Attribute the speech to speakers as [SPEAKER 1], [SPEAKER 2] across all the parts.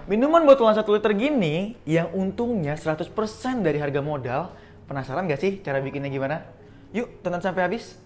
[SPEAKER 1] Minuman botolan 1 liter gini yang untungnya 100% dari harga modal. Penasaran gak sih cara bikinnya gimana? Yuk tonton sampai habis.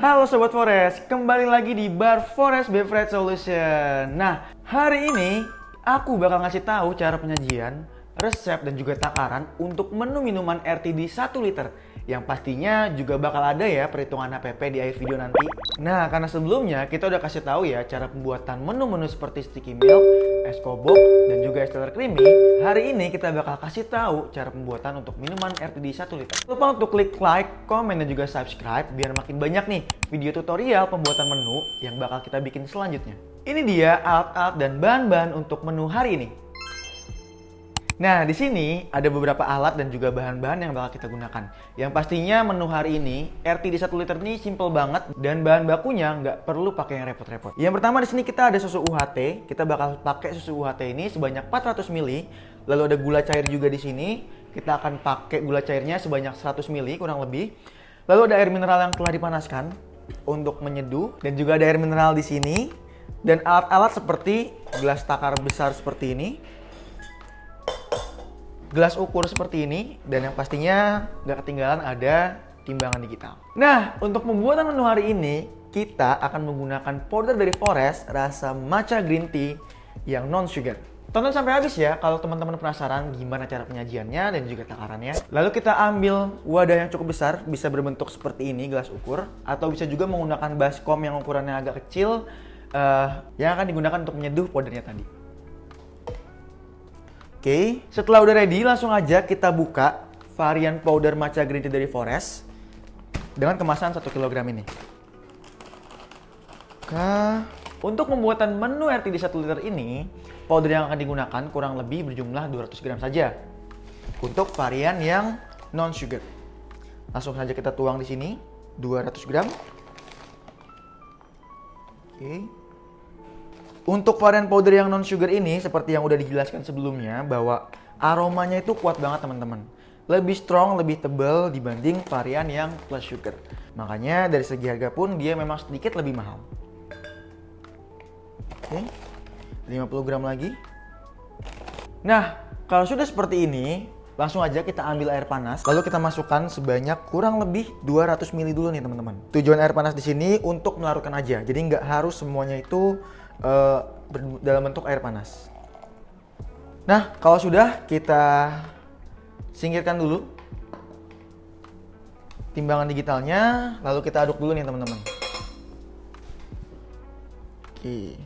[SPEAKER 1] Halo Sobat Forest, kembali lagi di Bar Forest Beverage Solution. Nah, hari ini aku bakal ngasih tahu cara penyajian, resep dan juga takaran untuk menu minuman RTD 1 liter yang pastinya juga bakal ada ya perhitungan HPP di akhir video nanti. Nah, karena sebelumnya kita udah kasih tahu ya cara pembuatan menu-menu seperti sticky milk, es kobok, dan juga es teler creamy. Hari ini kita bakal kasih tahu cara pembuatan untuk minuman RTD 1 liter. Lupa untuk klik like, komen, dan juga subscribe biar makin banyak nih video tutorial pembuatan menu yang bakal kita bikin selanjutnya. Ini dia alat-alat dan bahan-bahan untuk menu hari ini. Nah, di sini ada beberapa alat dan juga bahan-bahan yang bakal kita gunakan. Yang pastinya menu hari ini, RTD 1 liter ini simple banget dan bahan bakunya nggak perlu pakai yang repot-repot. Yang pertama di sini kita ada susu UHT. Kita bakal pakai susu UHT ini sebanyak 400 ml. Lalu ada gula cair juga di sini. Kita akan pakai gula cairnya sebanyak 100 ml kurang lebih. Lalu ada air mineral yang telah dipanaskan untuk menyeduh dan juga ada air mineral di sini dan alat-alat seperti gelas takar besar seperti ini. Gelas ukur seperti ini, dan yang pastinya nggak ketinggalan ada timbangan digital. Nah, untuk pembuatan menu hari ini, kita akan menggunakan powder dari Forest rasa matcha green tea yang non sugar. Tonton sampai habis ya kalau teman-teman penasaran gimana cara penyajiannya dan juga takarannya. Lalu kita ambil wadah yang cukup besar, bisa berbentuk seperti ini, gelas ukur, atau bisa juga menggunakan baskom yang ukurannya agak kecil, yang akan digunakan untuk menyeduh powdernya tadi. Oke, setelah udah ready, langsung aja kita buka varian powder matcha green tea dari Forest dengan kemasan 1 kg ini. Oke, untuk pembuatan menu RTD 1 liter ini, powder yang akan digunakan kurang lebih berjumlah 200 gram saja. Untuk varian yang non sugar. Langsung saja kita tuang di sini 200 gram. Oke. Untuk varian powder yang non sugar ini, seperti yang udah dijelaskan sebelumnya, bahwa aromanya itu kuat banget teman-teman. Lebih strong, lebih tebal dibanding varian yang plus sugar. Makanya dari segi harga pun dia memang sedikit lebih mahal. Oke, 50 gram lagi. Nah, kalau sudah seperti ini, langsung aja kita ambil air panas. Lalu kita masukkan sebanyak kurang lebih 200 ml dulu nih teman-teman. Tujuan air panas di sini untuk melarutkan aja. Jadi nggak harus semuanya itu dalam bentuk air panas. Nah, kalau sudah, kita singkirkan dulu timbangan digitalnya, lalu kita aduk dulu nih teman-teman. Oke.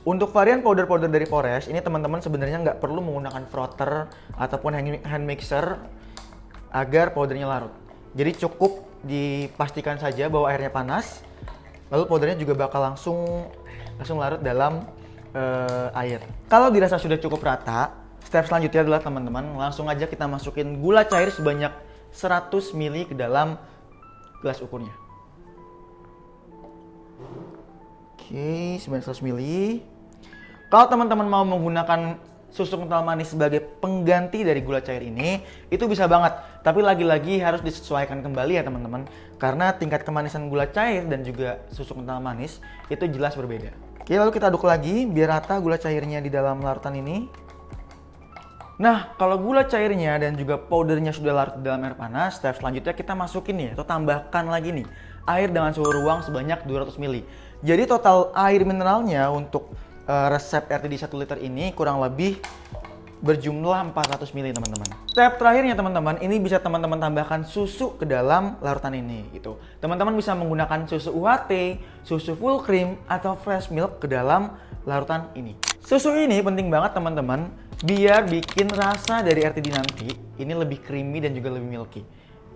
[SPEAKER 1] Untuk varian powder-powder dari Forest, ini teman-teman sebenarnya nggak perlu menggunakan frother ataupun hand mixer agar powdernya larut. Jadi cukup dipastikan saja bahwa airnya panas, lalu powdernya juga bakal langsung larut dalam air. Kalau dirasa sudah cukup rata, step selanjutnya adalah teman-teman langsung aja kita masukin gula cair sebanyak 100 ml ke dalam gelas ukurnya. Oke, sebanyak 100 ml. Kalau teman-teman mau menggunakan susu kental manis sebagai pengganti dari gula cair ini, itu bisa banget. Tapi lagi-lagi harus disesuaikan kembali ya teman-teman. Karena tingkat kemanisan gula cair dan juga susu kental manis itu jelas berbeda. Oke, lalu kita aduk lagi biar rata gula cairnya di dalam larutan ini. Nah, kalau gula cairnya dan juga powdernya sudah larut di dalam air panas, step selanjutnya kita masukin nih atau tambahkan lagi nih air dengan suhu ruang sebanyak 200 ml. Jadi total air mineralnya untuk resep RTD 1 liter ini kurang lebih berjumlah 400 ml teman-teman. Step terakhirnya teman-teman, ini bisa teman-teman tambahkan susu ke dalam larutan ini gitu. Teman-teman bisa menggunakan susu UHT, susu full cream, atau fresh milk ke dalam larutan ini. Susu ini penting banget teman-teman, biar bikin rasa dari RTD nanti ini lebih creamy dan juga lebih milky.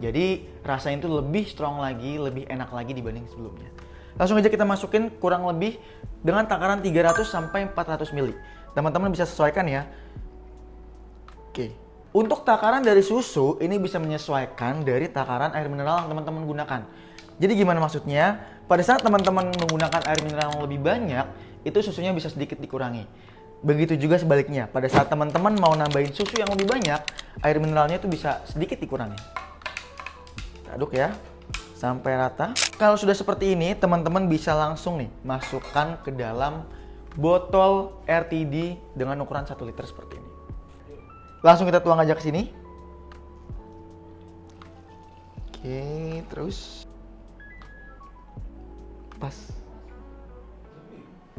[SPEAKER 1] Jadi rasanya itu lebih strong lagi, lebih enak lagi dibanding sebelumnya. Langsung aja kita masukin kurang lebih dengan takaran 300 sampai 400 ml. Teman-teman bisa sesuaikan ya. Oke. Untuk takaran dari susu ini bisa menyesuaikan dari takaran air mineral yang teman-teman gunakan. Jadi gimana maksudnya? Pada saat teman-teman menggunakan air mineral yang lebih banyak, itu susunya bisa sedikit dikurangi. Begitu juga sebaliknya, pada saat teman-teman mau nambahin susu yang lebih banyak, air mineralnya itu bisa sedikit dikurangi. Kita aduk ya, sampai rata. Kalau sudah seperti ini, teman-teman bisa langsung nih masukkan ke dalam botol RTD dengan ukuran 1 liter seperti ini. Langsung kita tuang aja ke sini. Oke, terus pas.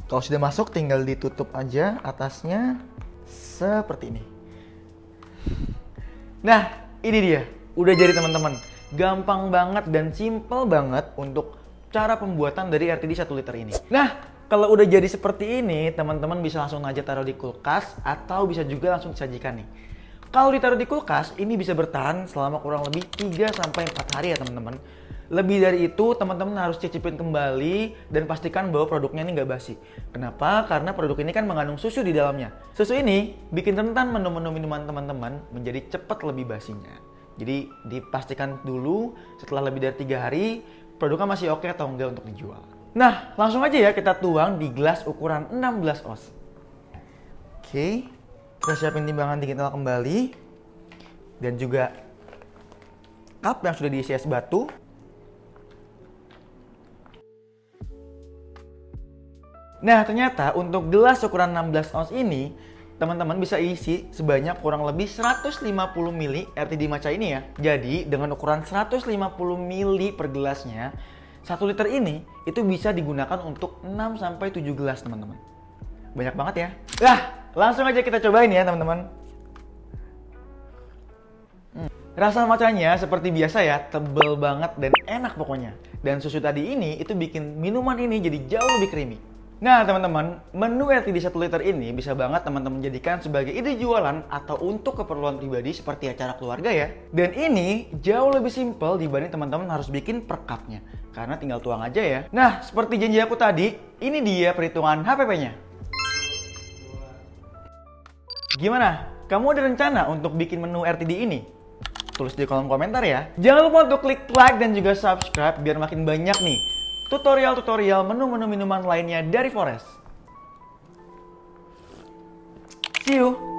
[SPEAKER 1] Kalau sudah masuk, tinggal ditutup aja atasnya seperti ini. Nah, ini dia, udah jadi teman-teman. Gampang banget dan simple banget untuk cara pembuatan dari RTD 1 liter ini. Nah, kalau udah jadi seperti ini, teman-teman bisa langsung aja taruh di kulkas atau bisa juga langsung disajikan nih. Kalau ditaruh di kulkas, ini bisa bertahan selama kurang lebih 3-4 hari ya teman-teman. Lebih dari itu, teman-teman harus cicipin kembali dan pastikan bahwa produknya ini nggak basi. Kenapa? Karena produk ini kan mengandung susu di dalamnya. Susu ini bikin rentan menu-menu minuman teman-teman menjadi cepat lebih basinya. Jadi dipastikan dulu setelah lebih dari 3 hari, produknya masih oke atau enggak untuk dijual. Nah, langsung aja ya kita tuang di gelas ukuran 16 oz. Oke, kita siapin timbangan digital kembali. Dan juga cup yang sudah diisi es batu. Nah, ternyata untuk gelas ukuran 16 oz ini, teman-teman bisa isi sebanyak kurang lebih 150 ml RTD matcha ini ya. Jadi, dengan ukuran 150 ml per gelasnya, 1 liter ini itu bisa digunakan untuk 6-7 gelas, teman-teman. Banyak banget ya. Nah, langsung aja kita cobain ya, teman-teman. Rasa matchanya seperti biasa ya, tebel banget dan enak pokoknya. Dan susu tadi ini itu bikin minuman ini jadi jauh lebih creamy. Nah teman-teman, menu RTD 1 liter ini bisa banget teman-teman jadikan sebagai ide jualan atau untuk keperluan pribadi seperti acara keluarga ya. Dan ini jauh lebih simple dibanding teman-teman harus bikin per cupnya, karena tinggal tuang aja ya. Nah, seperti janji aku tadi, ini dia perhitungan HPP-nya. Gimana? Kamu ada rencana untuk bikin menu RTD ini? Tulis di kolom komentar ya. Jangan lupa untuk klik like dan juga subscribe biar makin banyak nih tutorial-tutorial menu-menu minuman lainnya dari Forest. See you!